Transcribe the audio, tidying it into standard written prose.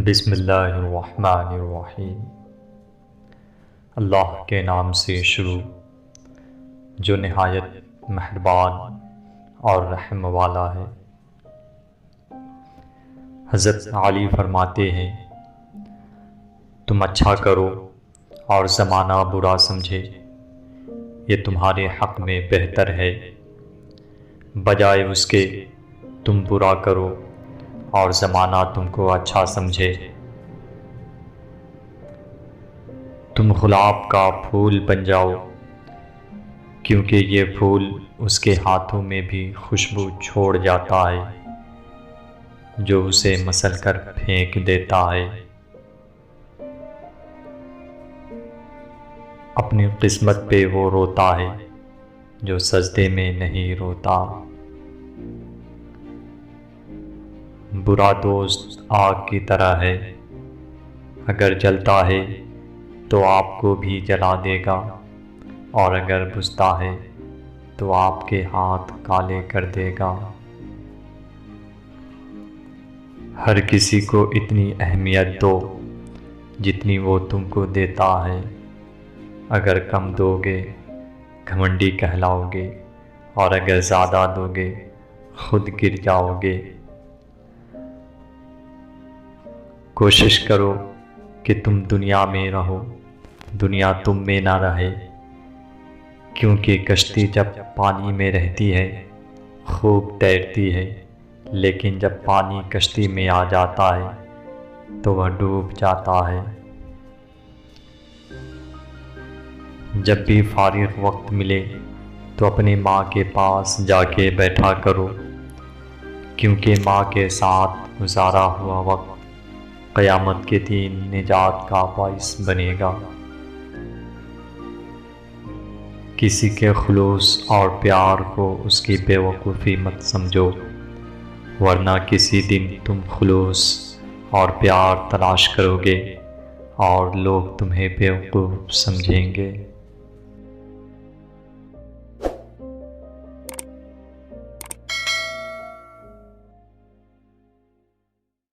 بسم اللہ الرحمن الرحیم۔ اللہ کے نام سے شروع جو نہایت مہربان اور رحم والا ہے۔ حضرت علی فرماتے ہیں، تم اچھا کرو اور زمانہ برا سمجھے، یہ تمہارے حق میں بہتر ہے، بجائے اس کے تم برا کرو اور زمانہ تم کو اچھا سمجھے۔ تم گلاب کا پھول بن جاؤ، کیونکہ یہ پھول اس کے ہاتھوں میں بھی خوشبو چھوڑ جاتا ہے جو اسے مسل کر پھینک دیتا ہے۔ اپنی قسمت پہ وہ روتا ہے جو سجدے میں نہیں روتا۔ برا دوست آگ کی طرح ہے، اگر جلتا ہے تو آپ کو بھی جلا دے گا، اور اگر بجھتا ہے تو آپ کے ہاتھ کالے کر دے گا۔ ہر کسی کو اتنی اہمیت دو جتنی وہ تم کو دیتا ہے، اگر کم دو گے گھمنڈی کہلاؤ گے، اور اگر زیادہ دو گے خود گر جاؤ گے۔ کوشش کرو کہ تم دنیا میں رہو، دنیا تم میں نہ رہے، کیونکہ کشتی جب پانی میں رہتی ہے خوب تیرتی ہے، لیکن جب پانی کشتی میں آ جاتا ہے تو وہ ڈوب جاتا ہے۔ جب بھی فارغ وقت ملے تو اپنی ماں کے پاس جا کے بیٹھا کرو، کیونکہ ماں کے ساتھ گزارا ہوا وقت قیامت کے دن نجات کا باعث بنے گا۔ کسی کے خلوص اور پیار کو اس کی بے وقوفی مت سمجھو، ورنہ کسی دن تم خلوص اور پیار تلاش کرو گے اور لوگ تمہیں بے وقوف سمجھیں گے۔